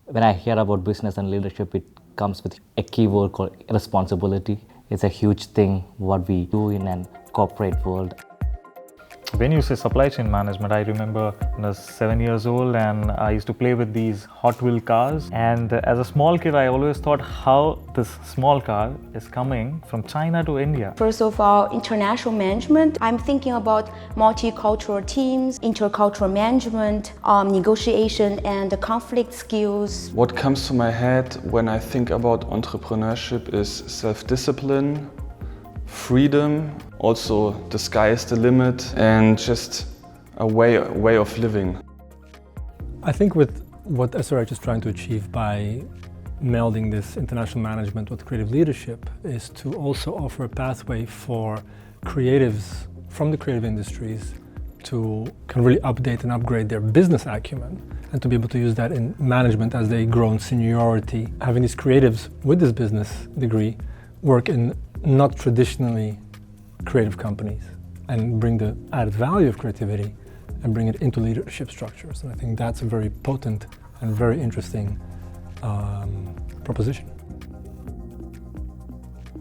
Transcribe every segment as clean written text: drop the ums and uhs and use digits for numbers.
When I hear about business and leadership, it comes with a keyword called responsibility. It's a huge thing what we do in a corporate world. When you say supply chain management, I remember when I was 7 years old and I used to play with these Hot Wheel cars. And as a small kid, I always thought how this small car is coming from China to India. First of all, international management. I'm thinking about multicultural teams, intercultural management, negotiation and conflict skills. What comes to my head when I think about entrepreneurship is self-discipline, freedom, also the sky is the limit, and just a way of living. I think with what SRH is trying to achieve by melding this international management with creative leadership is to also offer a pathway for creatives from the creative industries to can really update and upgrade their business acumen and to be able to use that in management as they grow in seniority. Having these creatives with this business degree work in not traditionally creative companies and bring the added value of creativity and bring it into leadership structures. And I think that's a very potent and very interesting proposition.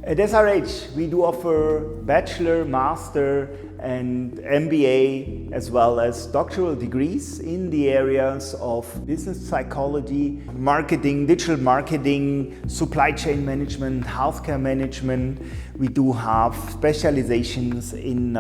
At SRH, we do offer bachelor, master, and MBA, as well as doctoral degrees in the areas of business psychology, marketing, digital marketing, supply chain management, healthcare management. We do have specializations in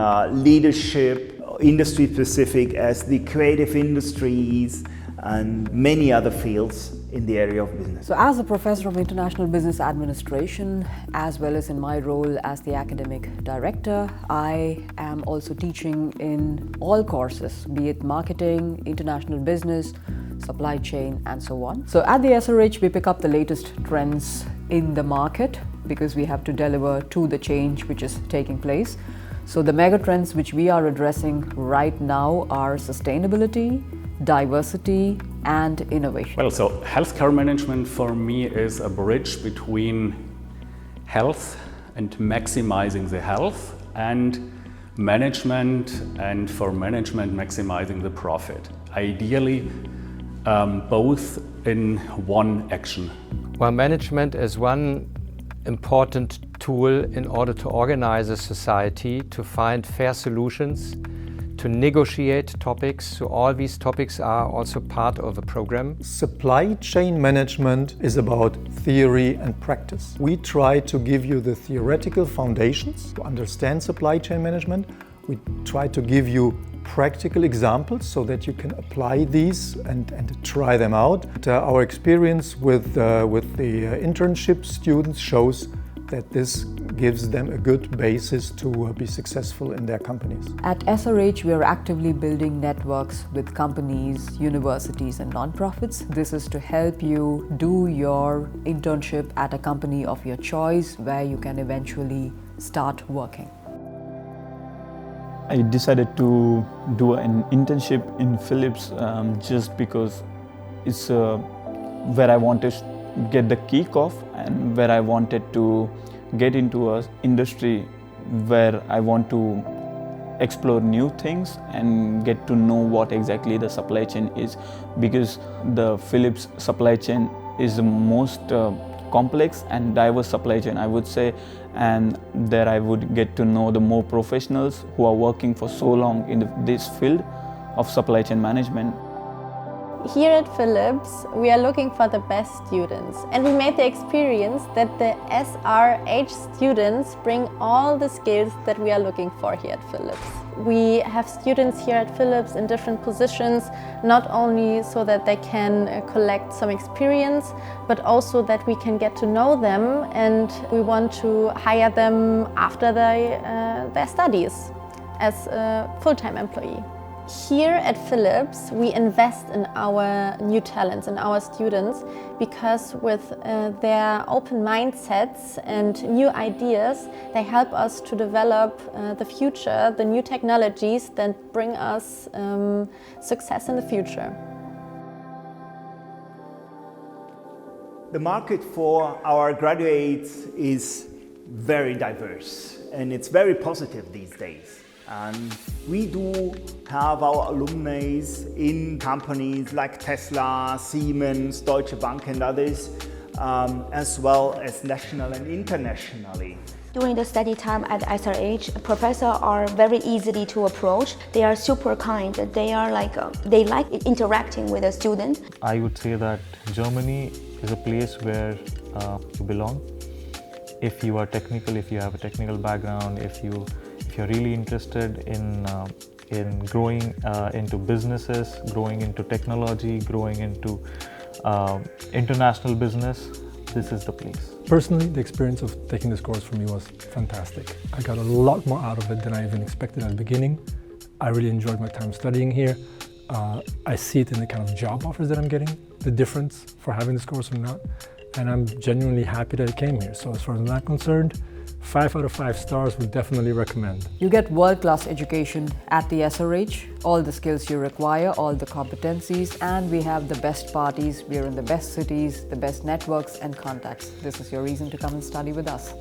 leadership, industry specific as the creative industries, and many other fields in the area of business. So as a professor of international business administration, as well as in my role as the academic director, I am also teaching in all courses, be it marketing, international business, supply chain, and so on. So at the SRH, we pick up the latest trends in the market because we have to deliver to the change which is taking place. So the mega trends which we are addressing right now are sustainability, diversity, and innovation. Well, so healthcare management for me is a bridge between health and maximizing the health and management, and for management maximizing the profit. Ideally, both in one action. Well, management is one important tool in order to organize a society, to find fair solutions, to negotiate topics. So all these topics are also part of a program. Supply chain management is about theory and practice. We try to give you the theoretical foundations to understand supply chain management. We try to give you practical examples so that you can apply these and try them out. Our experience with the internship students shows that this gives them a good basis to be successful in their companies. At SRH, we are actively building networks with companies, universities, and nonprofits. This is to help you do your internship at a company of your choice where you can eventually start working. I decided to do an internship in Philips just because it's where I wanted to get the kick off and where I wanted to get into an industry where I want to explore new things and get to know what exactly the supply chain is, because the Philips supply chain is the most complex and diverse supply chain, I would say, and there I would get to know the more professionals who are working for so long in this field of supply chain management. Here at Philips, we are looking for the best students, and we made the experience that the SRH students bring all the skills that we are looking for here at Philips. We have students here at Philips in different positions, not only so that they can collect some experience, but also that we can get to know them, and we want to hire them after their studies as a full-time employee. Here at Philips, we invest in our new talents and our students because with their open mindsets and new ideas, they help us to develop the future, the new technologies that bring us success in the future. The market for our graduates is very diverse, and it's very positive these days. And we do have our alumni in companies like Tesla, Siemens, Deutsche Bank and others, as well as national and internationally. During the study time at SRH, professors are very easily to approach. They are super kind. They like interacting with the students. I would say that Germany is a place where you belong. If you are technical, if you have a technical background, if you're really interested in growing into businesses, growing into technology, growing into international business, this is the place. Personally, the experience of taking this course for me was fantastic. I got a lot more out of it than I even expected at the beginning. I really enjoyed my time studying here. I see it in the kind of job offers that I'm getting, the difference for having this course or not, and I'm genuinely happy that I came here. So as far as I'm not concerned, 5 out of 5 stars would definitely recommend. You get world-class education at the SRH, all the skills you require, all the competencies, and we have the best parties, we are in the best cities, the best networks and contacts. This is your reason to come and study with us.